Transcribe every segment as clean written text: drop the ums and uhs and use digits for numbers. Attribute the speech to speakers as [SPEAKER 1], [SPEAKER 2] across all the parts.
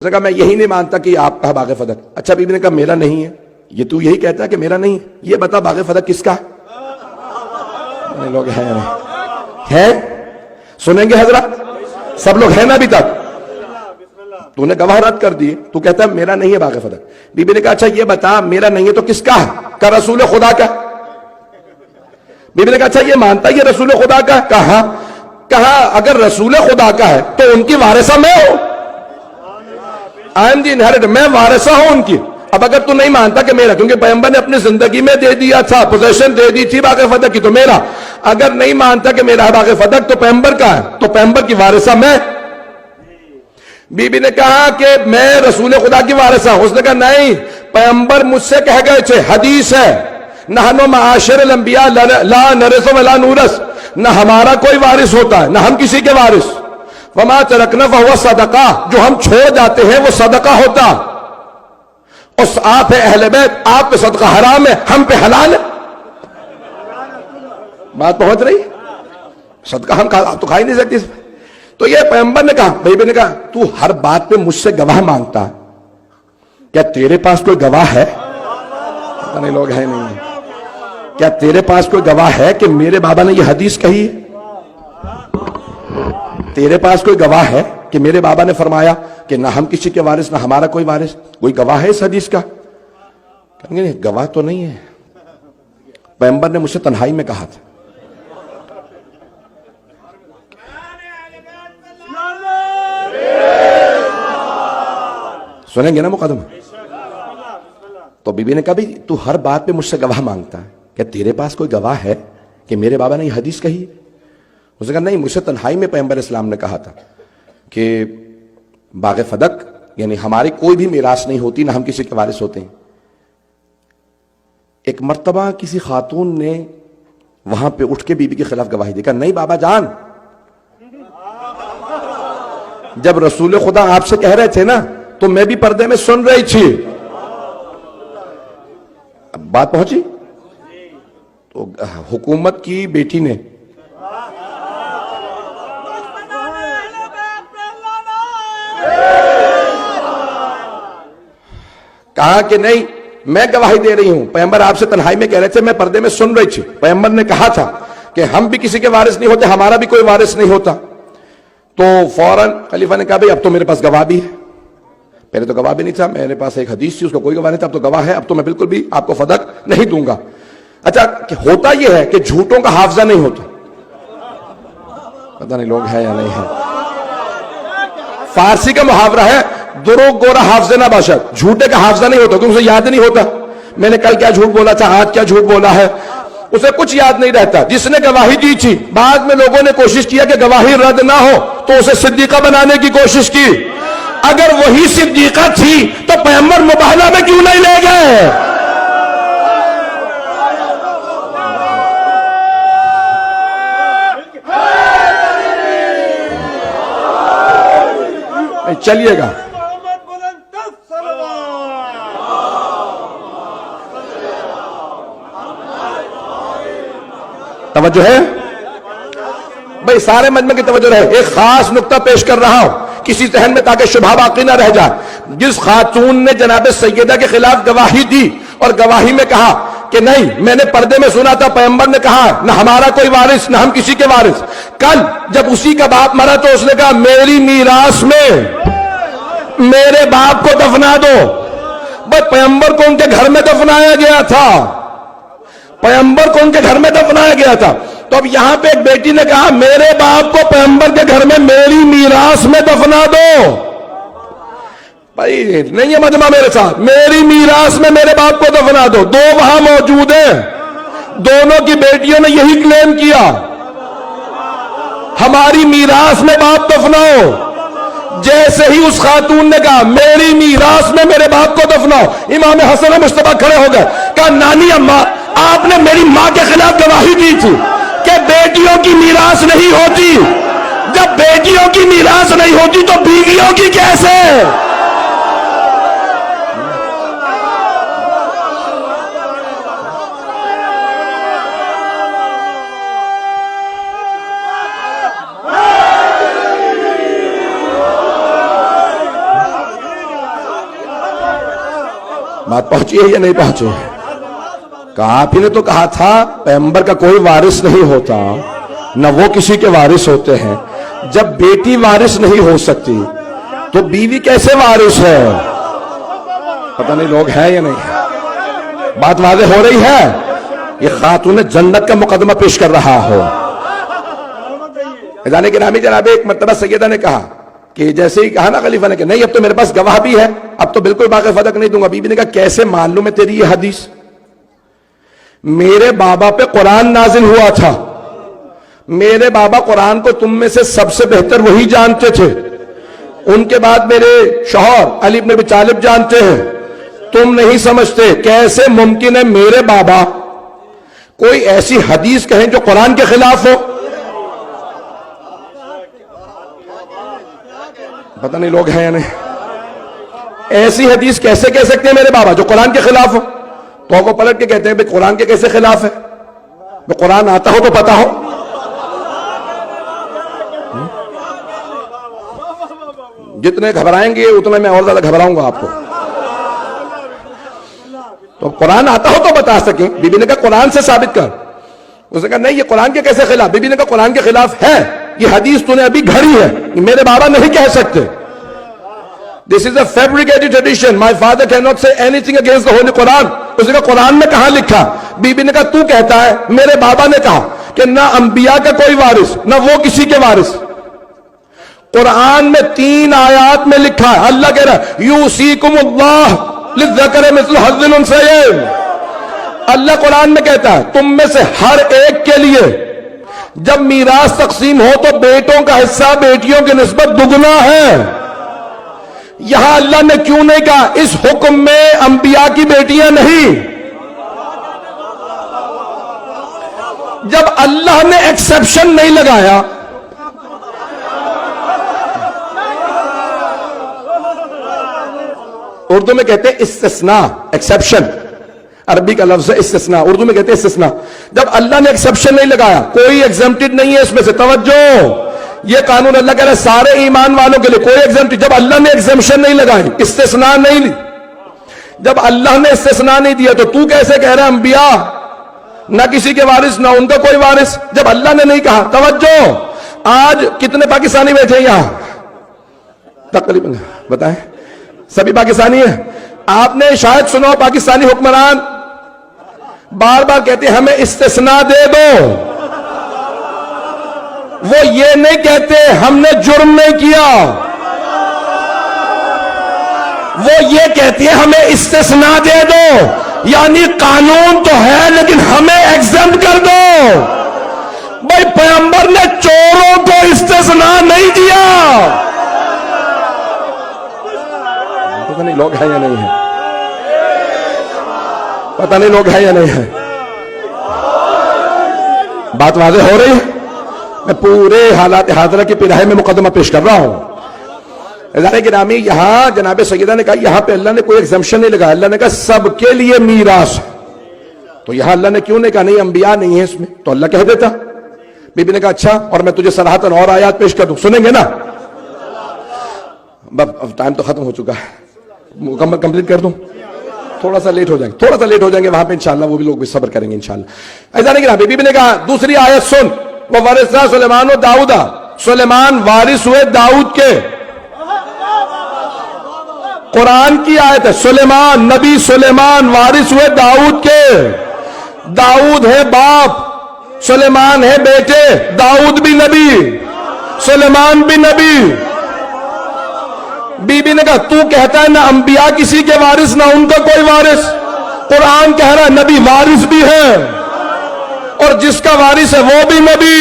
[SPEAKER 1] اس نے کہا میں یہی نہیں مانتا کہ آپ کا باغ فدق. اچھا بی بی نے کہا میرا نہیں ہے. یہ تو یہی کہتا ہے کہ میرا نہیں ہے. یہ بتا باغ فدق کس کا لوگ ہیں سنیں گے حضرات سب لوگ ہیں نا ابھی تک. تو نے گواہ رد کر دیے. تو کہتا ہے میرا نہیں ہے باغ فدق. بی بی نے کہا اچھا یہ بتا میرا نہیں ہے تو کس کا ہے؟ کا رسول خدا کا. بی بی نے کہا اچھا یہ مانتا ہے یہ رسول خدا کا ہے؟ کہا اگر رسول خدا کا ہے تو ان کی وارثہ میں ہوں. آئی ایم دی انہیریٹر, میں وارثہ ہوں ان کی. اب اگر تو نہیں مانتا کہ میرا, کیونکہ پیغمبر نے اپنی زندگی میں دے دیا تھا, پوزیشن دے دی تھی باغ فدق کی, تو میرا. اگر نہیں مانتا کہ میرا باغ فدق تو پیغمبر کا ہے, تو پیغمبر کی وارثہ میں. بی بی نے کہا کہ میں رسول خدا کی وارثہ ہوں. اس نے کہا نہیں, پیغمبر مجھ سے کہہ گئے تھے, حدیث ہے, نحن معاشر الانبیاء لا نرث ولا نورث, نہ ہمارا کوئی وارث ہوتا ہے نہ ہم کسی کے وارث. وما ترکنا فہو صدقہ, جو ہم چھوڑ جاتے ہیں وہ صدقہ ہوتا. اس آپ ہے اہل بیت, آپ پہ صدقہ حرام ہے, ہم پہ حلال ہے. بات پہنچ رہی, صدقہ ہم آپ تو کھا ہی نہیں سکتے. تو یہ پیغمبر نے کہا, بھائی نے کہا تو ہر بات پہ مجھ سے گواہ مانگتا ہے, کیا تیرے پاس کوئی گواہ ہے؟ پتہ نہیں لوگ ہیں نہیں. کیا تیرے پاس کوئی گواہ ہے کہ میرے بابا نے یہ حدیث کہی ہے؟ تیرے پاس کوئی گواہ ہے کہ میرے بابا نے فرمایا کہ نہ ہم کسی کے وارث نہ ہمارا کوئی وارث؟ کوئی گواہ ہے اس حدیث کا؟ کہیں گے گواہ تو نہیں ہے, پیغمبر نے مجھ سے تنہائی میں کہا تھا. سنیں گے نا مقدم. تو بی بی نے کہا بھی تو ہر بات پہ مجھ سے گواہ مانگتا ہے, کیا تیرے پاس کوئی گواہ ہے کہ میرے بابا نے یہ حدیث کہی؟ اس نے کہا نہیں, مجھ سے تنہائی میں پیغمبر اسلام نے کہا تھا کہ باغ فدق یعنی ہماری کوئی بھی میراث نہیں ہوتی, نہ ہم کسی کے وارث ہوتے ہیں. ایک مرتبہ کسی خاتون نے وہاں پہ اٹھ کے بی بی کے خلاف گواہی دی. کہا نہیں بابا جان, جب رسول خدا آپ سے کہہ رہے تھے نا تو میں بھی پردے میں سن رہی تھی. اب بات پہنچی. تو حکومت کی بیٹی نے کہا کہ نہیں میں گواہی دے رہی ہوں, پیغمبر آپ سے تنہائی میں کہہ رہے تھے, میں پردے میں سن رہی تھی, پیغمبر نے کہا تھا کہ ہم بھی کسی کے وارث نہیں ہوتے, ہمارا بھی کوئی وارث نہیں ہوتا. تو فوراً خلیفہ نے کہا بھئی اب تو میرے پاس گواہ بھی ہے. پہلے تو گواہ بھی نہیں تھا, میرے پاس ایک حدیث تھی, اس کو کوئی گواہ نہیں تھا, اب تو گواہ ہے, اب تو میں بالکل بھی آپ کو فدق نہیں دوں گا. اچھا ہوتا یہ ہے کہ جھوٹوں کا حافظہ نہیں ہوتا. پتہ نہیں لوگ ہیں یا نہیں ہیں. فارسی کا محاورہ ہے دروغ گورا حافظ نہ باشد, جھوٹے کا حافظہ نہیں ہوتا کیونکہ اسے یاد نہیں ہوتا میں نے کل کیا جھوٹ بولا تھا, آج کیا جھوٹ بولا ہے, اسے کچھ یاد نہیں رہتا. جس نے گواہی دی تھی بعد میں لوگوں نے کوشش کیا کہ گواہی رد نہ ہو تو اسے صدیقہ بنانے کی کوشش کی. اگر وہی صدیقہ تھی تو پیغمبر مباہلہ میں کیوں نہیں لے گئے؟ چلیے گا توجہ ہے بھائی, سارے مجمع کی توجہ رہے. ایک خاص نقطہ پیش کر رہا ہوں کسی ذہن میں تاکہ شبہ باقی نہ رہ جائے. جس خاتون نے جناب سیدہ کے خلاف گواہی دی اور گواہی میں کہا کہ نہیں میں نے پردے میں سنا تھا, پیغمبر نے کہا نہ ہمارا کوئی وارث نہ ہم کسی کے وارث. کل جب اسی کا باپ مرا تو اس نے کہا میری میراث میں میرے باپ کو دفنا دو. بھائی پیغمبر کو ان کے گھر میں دفنایا گیا تھا, پیغمبر کو ان کے گھر میں دفنایا گیا تھا. تو اب یہاں پہ ایک بیٹی نے کہا میرے باپ کو پیغمبر کے گھر میں میری میراث میں دفنا دو. بھائی نہیں ہے مجمع میرے ساتھ, میری میراث میں میرے باپ کو دفنا دو. دو وہاں موجود ہیں, دونوں کی بیٹیوں نے یہی کلیم کیا ہماری میراث میں باپ دفناؤ. جیسے ہی اس خاتون نے کہا میری میراث میں میرے باپ کو دفناؤ, امام حسن مصطفیٰ کھڑے ہو گئے. کہا نانی اماں آپ نے میری ماں کے خلاف گواہی دی تھی کہ بیٹیوں کی میراث نہیں ہوتی, جب بیٹیوں کی میراث نہیں ہوتی تو بیویوں کی کیسے؟ بات پہنچی ہے یا نہیں پہنچی ہے؟ کہا آپ ہی نے تو کہا تھا پیغمبر کا کوئی وارث نہیں ہوتا، نہ وہ کسی کے وارث ہوتے ہیں۔ جب بیٹی وارث نہیں ہو سکتی تو بیوی کیسے وارث ہے؟ پتہ نہیں لوگ ہیں یا نہیں ہے؟ بات واضح ہو رہی ہے؟ یہ خاتون جنت کا مقدمہ پیش کر رہا ہو۔ جانے کے نامی جناب ایک مرتبہ سیدہ نے کہا کہ جیسے ہی کہا نا خلیفہ نے کہ نہیں اب تو میرے پاس گواہ بھی ہے، اب تو بالکل باغ فدق نہیں دوں گا۔ بی بی نے کہا کیسے معلوم ہے تیری یہ حدیث؟ میرے بابا پہ قرآن نازل ہوا تھا، میرے بابا قرآن کو تم میں سے سب سے بہتر وہی جانتے تھے، ان کے بعد میرے شوہر علی بن ابی طالب جانتے ہیں، تم نہیں سمجھتے۔ کیسے ممکن ہے میرے بابا کوئی ایسی حدیث کہیں جو قرآن کے خلاف ہو؟ پتہ نہیں لوگ ہیں یا نہیں؟ ایسی حدیث کیسے کہہ سکتے ہیں میرے بابا جو قرآن کے خلاف ہو؟ تو کو پلٹ کے کہتے ہیں بھئی قرآن کے کیسے خلاف ہے؟ بھئی قرآن آتا ہو تو پتا ہو۔ جتنے گھبرائیں گے اتنے میں اور زیادہ گھبراؤں گا آپ کو۔ تو قرآن آتا ہو تو بتا سکیں۔ بی بی نے کہا قرآن سے ثابت کر۔ اس نے کہا نہیں یہ قرآن کے کیسے خلاف؟ بی بی نے کہا قرآن کے خلاف ہے، یہ حدیث تو نے ابھی گھڑی ہے، میرے بابا نہیں کہہ سکتے۔ This is a fabricated tradition. My father cannot say anything against the Holy Quran. اس نے کہا قرآن میں کہاں لکھا؟ بی بی نے کہا تو کہتا ہے، میرے بابا نے کہا کہ نہ انبیاء کا کوئی وارث نہ وہ کسی کے وارث۔ قرآن میں 3 آیات میں لکھا ہے، اللہ کہہ رہا ہے یوصیکم اللہ للذکر مثل حظ الانثیین۔ اللہ قرآن میں کہتا ہے تم میں سے ہر ایک کے لیے جب میراث تقسیم ہو تو بیٹوں کا حصہ بیٹیوں کی نسبت دگنا ہے۔ یہاں اللہ نے کیوں نہیں کہا اس حکم میں انبیاء کی بیٹیاں نہیں؟ جب اللہ نے ایکسپشن نہیں لگایا، اردو میں کہتے ہیں استثناء، ایکسپشن، عربی کا لفظ ہے استثناء، اردو میں کہتے ہیں استثناء۔ جب اللہ نے ایکسپشن نہیں لگایا، کوئی ایگزمپٹڈ نہیں ہے اس میں سے، توجہ، یہ قانون اللہ کہہ رہا ہے سارے ایمان والوں کے لیے، کوئی ایگزمپٹڈ۔ جب اللہ نے ایگزمپشن نہیں لگائی، استثناء نہیں لی، جب اللہ نے استثناء نہیں دیا تو تو کیسے کہہ رہا ہے انبیاء نہ کسی کے وارث نہ ان کا کوئی وارث؟ جب اللہ نے نہیں کہا۔ توجہ، آج کتنے پاکستانی بیٹھے ہیں یہاں؟ تقریباً بتائیں، سبھی پاکستانی ہیں؟ آپ نے شاید سنا ہو پاکستانی حکمران بار بار کہتے ہیں ہمیں استثناء دے دو۔ وہ یہ نہیں کہتے ہم نے جرم نہیں کیا، وہ یہ کہتے ہیں ہمیں استثناء دے دو، یعنی قانون تو ہے لیکن ہمیں ایگزمپٹ کر دو۔ بھائی پیغمبر نے چوروں کو استثناء نہیں دیا۔ پتہ نہیں لوگ ہیں یا نہیں ہیں؟ پتہ نہیں لوگ ہیں یا نہیں ہیں؟ بات واضح ہو رہی ہے؟ میں پورے حالات حاضرہ کی پیراہے میں مقدمہ پیش کر رہا ہوں۔ ادارے گرامی، یہاں جناب سیدہ نے کہا یہاں پہ اللہ نے کوئی ایگزمپشن نہیں لگایا، اللہ نے کہا سب کے لیے میراث۔ تو یہاں اللہ نے کیوں نہیں کہا نہیں انبیاء نہیں ہیں اس میں؟ تو اللہ کہہ دیتا۔ بی بی نے کہا اچھا، اور میں تجھے صراحتاً اور آیات پیش کر دوں، سنیں گے نا؟ ٹائم تو ختم ہو چکا ہے، مکمل کمپلیٹ کر دوں؟ تھوڑا سا لیٹ ہو جائیں گے، تھوڑا سا لیٹ ہو جائیں گے وہاں پہ انشاءاللہ، وہ بھی لوگ بھی صبر کریں گے انشاءاللہ۔ ایسا نہیں کہ بی بی نے کہا دوسری آیت سن، وَوَرِثَ سُلَيْمَانُ دَاؤُدَ، سلیمان وارث ہوئے داؤد کے۔ قرآن کی آیت ہے، سلیمان، نبی سلیمان وارث ہوئے داؤد کے۔ داؤد ہے باپ، سلیمان ہے بیٹے، داؤد بھی نبی، سلیمان بھی نبی۔ بی بی نے کہا تو کہتا ہے نہ انبیاء کسی کے وارث نہ ان کا کوئی وارث، قرآن کہہ رہا ہے نبی وارث بھی ہے اور جس کا وارث ہے وہ بھی نبی۔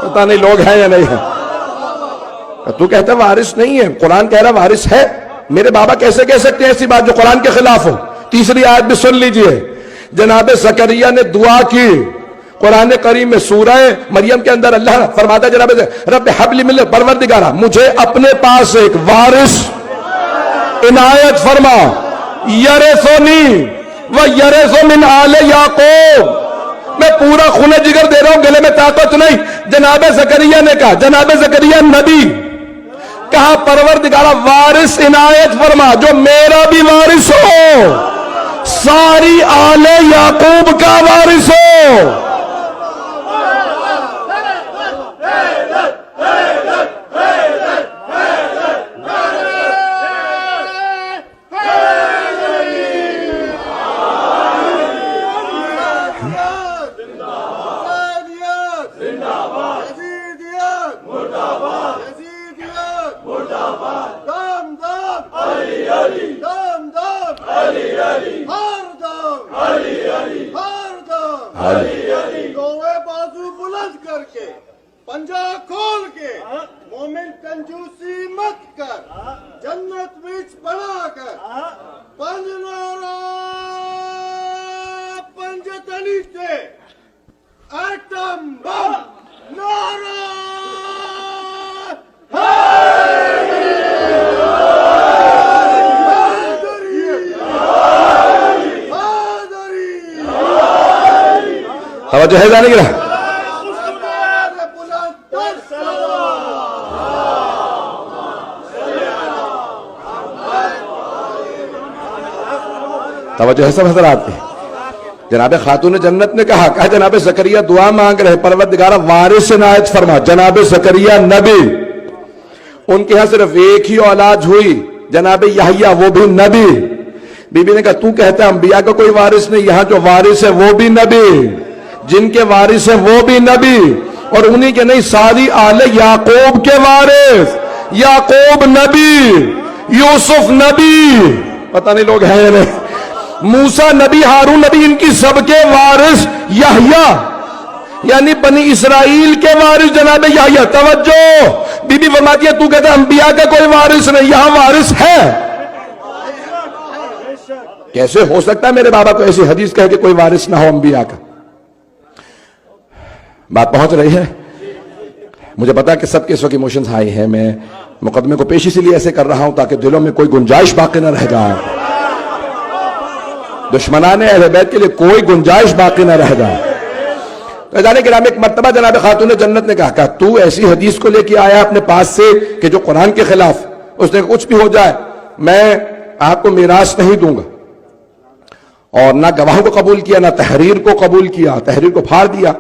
[SPEAKER 1] پتہ نہیں لوگ ہیں یا نہیں ہیں؟ تو کہتا ہے وارث نہیں ہے، قرآن کہہ رہا ہے وارث ہے۔ میرے بابا کیسے کہہ سکتے ہیں ایسی بات جو قرآن کے خلاف ہو؟ تیسری آیت بھی سن لیجئے، جناب زکریا نے دعا کی قرآن کریم میں سورہ مریم کے اندر، اللہ فرماتا ہے جناب رب حب لی من پروردگارا مجھے اپنے پاس ایک وارث عنایت فرما، یرثنی و یرث من آل یعقوب، میں پورا خون جگر دے رہا ہوں، گلے میں طاقت نہیں۔ جناب زکریا نے کہا، جناب زکریا نبی، کہا پروردگارہ وارث عنایت فرما جو میرا بھی وارث ہو، ساری آل یعقوب کا وارث ہو۔
[SPEAKER 2] بازو بلند کر کے، پنجا کھول کے، مومن کنجوسی مت کر، جنت وچ بڑھا کر، پنج نعرہ پنج تنی سے ایٹم بم نعرہ
[SPEAKER 1] توجہ ہے جانے کی رہا۔ توجہ ہے سب حضرات کی۔ جناب خاتون جنت نے کہا جناب زکریا دعا مانگ رہے پروردگارہ وارث عنایت فرما۔ جناب زکریا نبی، ان کے ہاں صرف ایک ہی اولاد ہوئی جناب یحییٰ، وہ بھی نبی۔ بی بی نے کہا تو کہتا ہے انبیاء کا کوئی وارث نہیں، یہاں جو وارث ہے وہ بھی نبی، جن کے وارث ہیں وہ بھی نبی، اور انہی کے نہیں ساری آل یعقوب کے وارث۔ یعقوب نبی، یوسف نبی، پتہ نہیں لوگ ہیں یا نہیں، موسیٰ نبی، ہارون نبی، ان کی سب کے وارث یحییٰ، یعنی بنی اسرائیل کے وارث جناب یحییٰ۔ توجہ، بی بی فرماتی ہے تو کہتا ہے انبیاء کا کوئی وارث نہیں، یہاں وارث ہے۔ کیسے ہو سکتا ہے میرے بابا کو ایسی حدیث کہے کہ کوئی وارث نہ ہو انبیاء کا؟ بات پہنچ رہی ہے؟ مجھے پتا کہ سب کے اس وقت ایموشنز ہائی ہیں، میں مقدمے کو پیش اسی لیے ایسے کر رہا ہوں تاکہ دلوں میں کوئی گنجائش باقی نہ رہ جائے، دشمنان اہل بیت کے لیے کوئی گنجائش باقی نہ رہ جائے۔ تو جانے کے نام ایک مرتبہ جناب خاتون جنت نے کہا تو ایسی حدیث کو لے کے آیا اپنے پاس سے کہ جو قرآن کے خلاف، اس نے کچھ بھی ہو جائے میں آپ کو میراث نہیں دوں گا، اور نہ گواہوں کو قبول کیا نہ تحریر کو قبول کیا، تحریر کو پھاڑ دیا،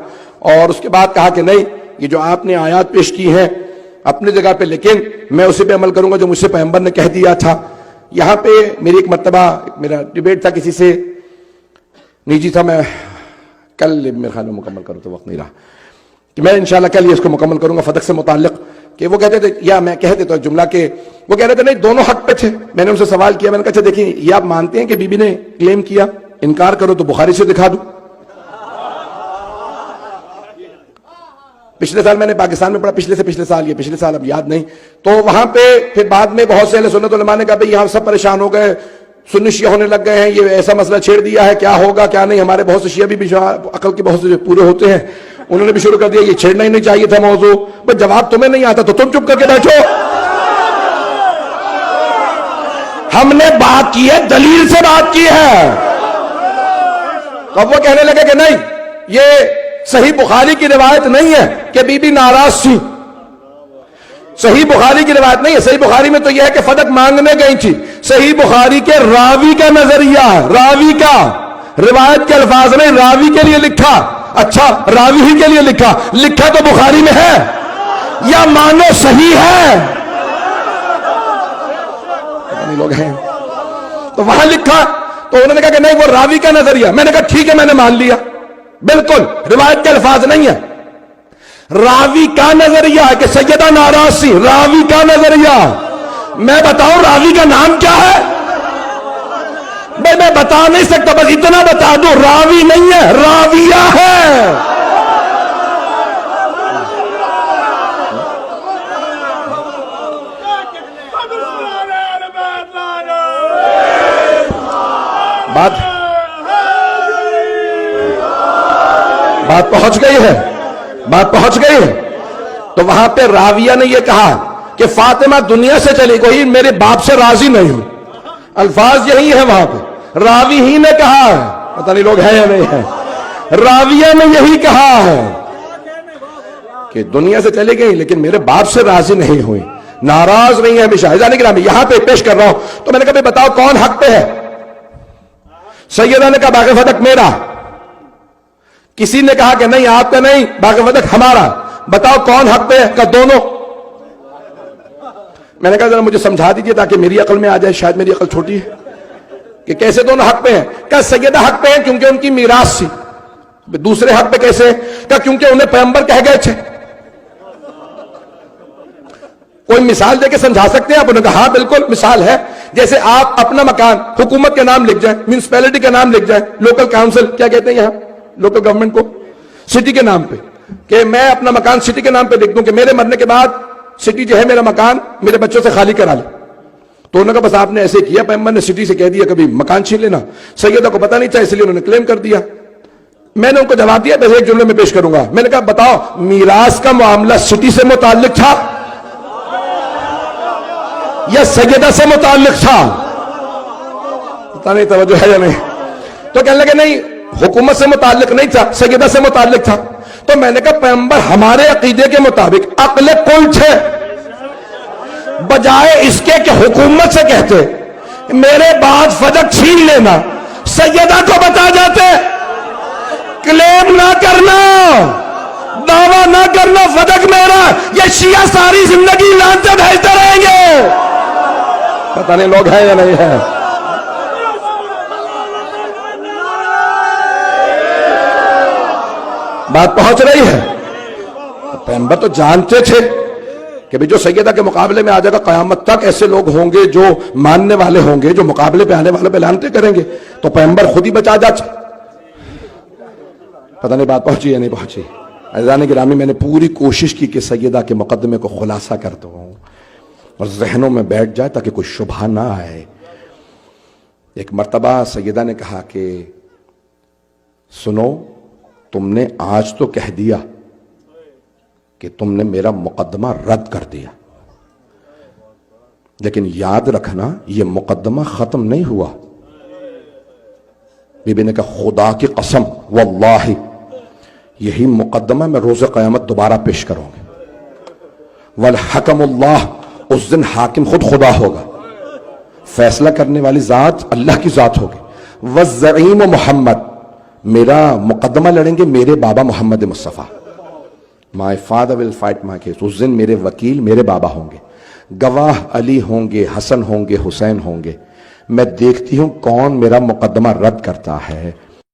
[SPEAKER 1] اور اس کے بعد کہا کہ نہیں یہ جو آپ نے آیات پیش کی ہیں اپنی جگہ پہ، لیکن میں اسی پہ عمل کروں گا جو مجھ سے پیغمبر نے کہہ دیا تھا۔ یہاں پہ میری ایک مرتبہ میرا ڈیبیٹ تھا کسی سے، نجی تھا، میں کل میرے خیال میں مکمل کروں تو وقت نہیں رہا کہ میں انشاءاللہ کل یہ اس کو مکمل کروں گا فتح سے متعلق، کہ وہ کہتے تھے یا میں کہتے تو ایک جملہ کہ وہ کہہ رہے تھے نہیں دونوں حق پہ تھے۔ میں نے ان سے سوال کیا، میں نے کہا اچھا دیکھیں یہ آپ مانتے ہیں کہ بی بی نے کلیم کیا، انکار کرو تو بخاری سے دکھا دوں۔ پچھلے سال میں نے پاکستان میں پڑھا، پچھلے سال اب یاد نہیں، تو وہاں پہ پھر بعد میں بہت سے اہل سنت علماء نے کہا بھئی یہاں سب پریشان ہو گئے، سنی شیعہ ہونے لگ گئے ہیں، یہ ایسا مسئلہ چھیڑ دیا ہے، کیا ہوگا کیا نہیں۔ ہمارے بہت سے شیعہ بھی عقل کے بہت سے پورے ہوتے ہیں، انہوں نے بھی شروع کر دیا یہ چھیڑنا ہی نہیں چاہیے تھا موضوع۔ بس جواب تمہیں نہیں آتا تو تم چپ کر کے بیٹھو۔ ہم نے بات کی ہے، دلیل سے بات کی ہے۔ تو اب وہ کہنے لگے کہ نہیں یہ صحیح بخاری کی روایت نہیں ہے کہ بی بی ناراض تھی، صحیح بخاری کی روایت نہیں ہے۔ صحیح بخاری میں تو یہ ہے کہ فدق مانگنے گئی تھی، صحیح بخاری کے راوی کا نظریہ ہے، راوی کا، روایت کے الفاظ نہیں، راوی کے لیے لکھا۔ اچھا راوی ہی کے لیے لکھا تو بخاری میں ہے، یا مانو صحیح ہے، لوگ ہیں تو وہاں لکھا، تو انہوں نے کہا کہ نہیں وہ راوی کا نظریہ۔ میں نے کہا ٹھیک ہے میں نے مان لیا، بالکل روایت کے الفاظ نہیں ہے، راوی کا نظریہ ہے کہ سیدہ ناراض سی، راوی کا نظریہ۔ میں بتاؤں راوی کا نام کیا ہے؟ میں بتا نہیں سکتا، بس اتنا بتا دوں راوی نہیں ہے، راویہ ہے۔ بات پہنچ گئی ہے، تو وہاں پہ راویہ نے یہ کہا کہ فاطمہ دنیا سے چلی گئی، میرے باپ سے راضی نہیں ہوں، الفاظ یہی ہے وہاں پہ، راوی ہی نے کہا ہے، پتہ نہیں لوگ ہیں یا نہیں ہیں، راویہ نے یہی کہا ہے کہ دنیا سے چلی گئی لیکن میرے باپ سے راضی نہیں ہوئی۔ ناراض نہیں ہے ہمیشہ. عزیزان گرامی یہاں پہ پیش کر رہا ہوں تو میں نے کہا بتاؤ کون حق پہ ہے؟ سیدہ نے کہا باغ فتح میرا. کسی نے کہا کہ نہیں آپ کا نہیں، باغ فتح ہمارا. بتاؤ کون حق پہ ہے؟ کہ دونوں. میں نے کہا ذرا مجھے سمجھا دیجئے تاکہ میری عقل میں آ جائے، شاید میری عقل چھوٹی ہے، کہ کیسے دونوں حق پہ ہیں؟ کہ سیدہ حق پہ ہیں کیونکہ ان کی میراث تھی. دوسرے حق پہ کیسے؟ کہ کیونکہ انہیں پیغمبر کہہ گئے تھے. کوئی مثال دے کے سمجھا سکتے ہیں آپ؟ انہوں نے کہا ہاں بالکل مثال ہے. جیسے آپ اپنا مکان حکومت کے نام لکھ جائیں، میونسپیلٹی کا نام لکھ جائیں، لوکل کاؤنسل کیا کہتے ہیں یہاں لوکل گورنمنٹ کو، سٹی کے نام پہ، کہ میں اپنا مکان سٹی کے نام پہ لکھ دوں کہ میرے مرنے کے بعد سٹی جو ہے میرا مکان میرے بچوں سے خالی کرا لے. تو انہوں نے کہا بس آپ نے ایسے کیا، پیغمبر نے سٹی سے کہہ دیا کبھی مکان چھین لینا. سیدہ کو پتہ نہیں تھا اس لیے انہوں نے کلیم کر دیا. میں نے ان کو جواب دیا، بس ایک جملے میں پیش کروں گا. میں نے کہا بتاؤ میراث کا معاملہ سٹی سے متعلق تھا یا سیدہ سے متعلق تھا؟ پتہ نہیں توجہ ہے یا نہیں. تو کہنے لگے نہیں حکومت سے متعلق نہیں تھا، سیدہ سے متعلق تھا. تو میں نے کہا پیغمبر ہمارے عقیدے کے مطابق عقل کل تھے، بجائے اس کے کہ حکومت سے کہتے میرے بعد فدق چھین لینا، سیدہ کو بتا جاتے کلیم نہ کرنا، دعویٰ نہ کرنا فدق میرا، یہ شیعہ ساری زندگی لانتے بھیجتے رہیں گے. پتہ نہیں لوگ ہیں یا نہیں ہیں. بات پہنچ رہی ہے. پیغمبر تو جانتے تھے کہ بھی جو سیدہ کے مقابلے میں آ جائے گا قیامت تک ایسے لوگ ہوں گے جو ماننے والے ہوں گے، جو مقابلے پہ آنے والے پہ لانتے کریں گے. تو پیغمبر خود ہی بچا جاتے. پتہ نہیں بات پہنچی یا نہیں پہنچی. عزیزان گرامی میں نے پوری کوشش کی کہ سیدہ کے مقدمے کو خلاصہ کر دوں اور ذہنوں میں بیٹھ جائے تاکہ کوئی شبہ نہ آئے. ایک مرتبہ سیدہ نے کہا کہ سنو تم نے آج تو کہہ دیا کہ تم نے میرا مقدمہ رد کر دیا، لیکن یاد رکھنا یہ مقدمہ ختم نہیں ہوا. بی بی نے کہا خدا کی قسم واللہ یہی مقدمہ میں روز قیامت دوبارہ پیش کروں گی. والحکم اللہ، اس دن حاکم خود خدا ہوگا، فیصلہ کرنے والی ذات اللہ کی ذات ہوگی. والزعیم محمد، میرا مقدمہ لڑیں گے میرے بابا محمد مصطفیٰ. My father will fight my case. اس دن میرے وکیل میرے بابا ہوں گے، گواہ علی ہوں گے، حسن ہوں گے، حسین ہوں گے. میں دیکھتی ہوں کون میرا مقدمہ رد کرتا ہے.